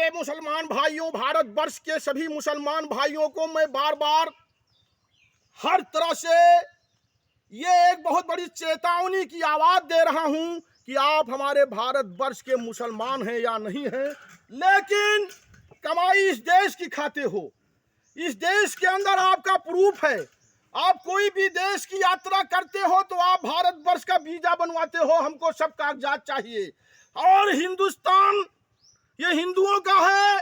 प्यारे मुसलमान भाइयों, भारतवर्ष के सभी मुसलमान भाइयों को मैं बार बार हर तरह से ये एक बहुत बड़ी चेतावनी की आवाज दे रहा हूं कि आप हमारे भारतवर्ष के मुसलमान हैं या नहीं हैं, लेकिन कमाई इस देश की खाते हो। इस देश के अंदर आपका प्रूफ है। आप कोई भी देश की यात्रा करते हो तो आप भारतवर्ष का वीजा बनवाते हो, हमको सब कागजात चाहिए। और हिंदुस्तान ये हिंदुओं का है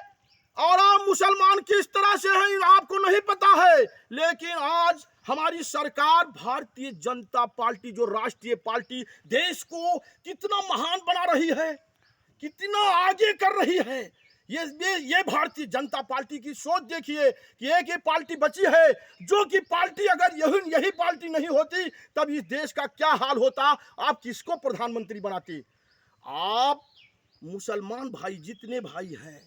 और आप मुसलमान किस तरह से हैं आपको नहीं पता है। लेकिन आज हमारी सरकार भारतीय जनता पार्टी जो राष्ट्रीय पार्टी देश को कितना महान बना रही है, कितना आगे कर रही है। ये भारतीय जनता पार्टी की सोच देखिए कि एक ही पार्टी बची है, जो कि पार्टी अगर यही पार्टी नहीं होती तब इस देश का क्या हाल होता, आप किसको प्रधानमंत्री बनाते। आप मुसलमान भाई जितने भाई हैं,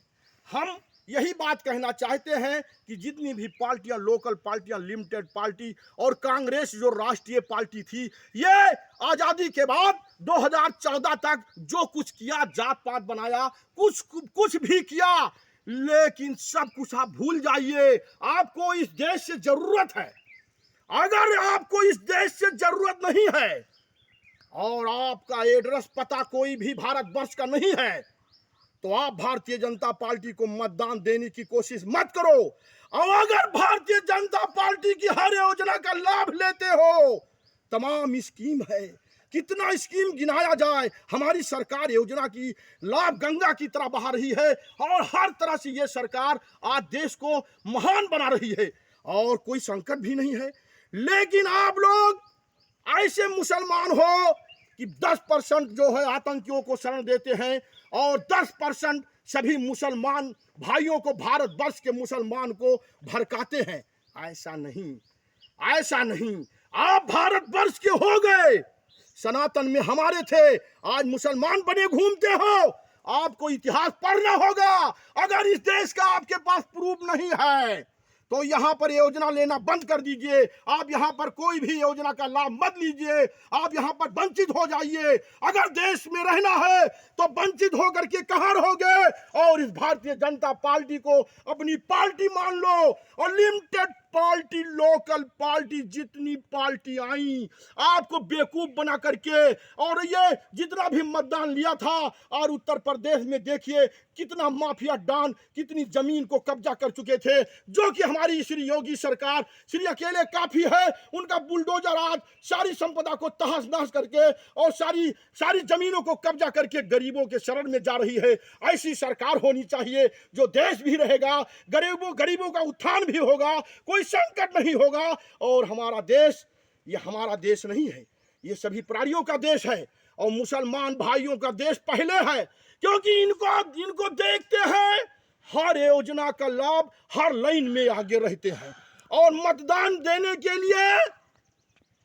हम यही बात कहना चाहते हैं कि जितनी भी पार्टियां, लोकल पार्टियां, लिमिटेड पार्टी और कांग्रेस जो राष्ट्रीय पार्टी थी, ये आज़ादी के बाद 2014 तक जो कुछ किया, जात पात बनाया, कुछ भी किया, लेकिन सब कुछ आप भूल जाइए। आपको इस देश से जरूरत है। अगर आपको इस देश से जरूरत नहीं है और आपका एड्रेस पता कोई भी भारतवर्ष का नहीं है तो आप भारतीय जनता पार्टी को मतदान देने की कोशिश मत करो। और अगर भारतीय जनता पार्टी की हर योजना का लाभ लेते हो, तमाम स्कीम है, कितना स्कीम गिनाया जाए, हमारी सरकार योजना की लाभ गंगा की तरह बहा रही है और हर तरह से ये सरकार आज देश को महान बना रही है और कोई संकट भी नहीं है। लेकिन आप लोग ऐसे मुसलमान हो कि 10% जो है आतंकियों को शरण देते हैं और 10% सभी मुसलमान भाइयों को, भारतवर्ष के मुसलमान को भड़काते हैं। ऐसा नहीं, ऐसा नहीं। आप भारतवर्ष के हो गए, सनातन में हमारे थे, आज मुसलमान बने घूमते हो। आपको इतिहास पढ़ना होगा। अगर इस देश का आपके पास प्रूफ नहीं है तो यहाँ पर योजना लेना बंद कर दीजिए। आप यहाँ पर कोई भी योजना का लाभ मत लीजिए। आप यहाँ पर वंचित हो जाइए। अगर देश में रहना है तो वंचित होकर के कहाँ रहोगे। और इस भारतीय जनता पार्टी को अपनी पार्टी मान लो और लिमिटेड पार्टी, लोकल पार्टी, जितनी पार्टी आई आपको बेवकूफ बना करके, और ये जितना भी मतदान लिया था, और उत्तर प्रदेश में देखिए कितना माफिया डॉन कितनी जमीन को कब्जा कर चुके थे, जो कि हमारी श्री योगी सरकार, श्री अकेले काफी है, उनका बुलडोजर आज सारी संपदा को तहस नहस करके और सारी जमीनों को कब्जा करके गरीबों के शरण में जा रही है। ऐसी सरकार होनी चाहिए जो देश भी रहेगा, गरीबों का उत्थान भी होगा, कोई संकट नहीं होगा। और हमारा देश ये हमारा देश नहीं है, ये सभी प्राणियों का देश है और मुसलमान भाइयों का देश पहले है, क्योंकि इनको देखते हैं हर योजना का लाभ, हर लाइन में आगे रहते हैं और मतदान देने के लिए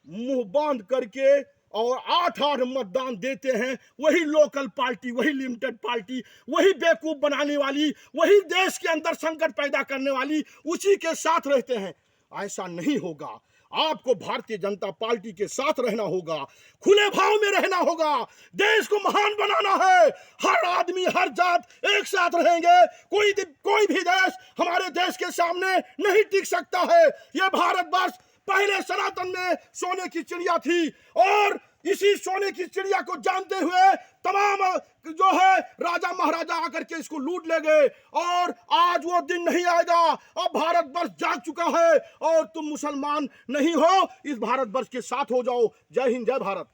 मुंह बांध करके और 8-8 मतदान देते हैं। वही लोकल पार्टी, वही लिमिटेड पार्टी, वही बेवकूफ बनाने वाली, वही देश के अंदर संकट पैदा करने वाली, उसी के साथ रहते हैं। ऐसा नहीं होगा। आपको भारतीय जनता पार्टी के साथ रहना होगा, खुले भाव में रहना होगा, देश को महान बनाना है। हर आदमी, हर जात एक साथ रहेंगे। कोई भी देश हमारे देश के सामने नहीं टिक सकता है। यह भारतवर्ष पहले सनातन में सोने की चिड़िया थी और इसी सोने की चिड़िया को जानते हुए तमाम जो है राजा महाराजा आकर के इसको लूट ले गए। और आज वो दिन नहीं आएगा। अब भारतवर्ष जाग चुका है और तुम मुसलमान नहीं हो, इस भारतवर्ष के साथ हो जाओ। जय हिंद, जय भारत।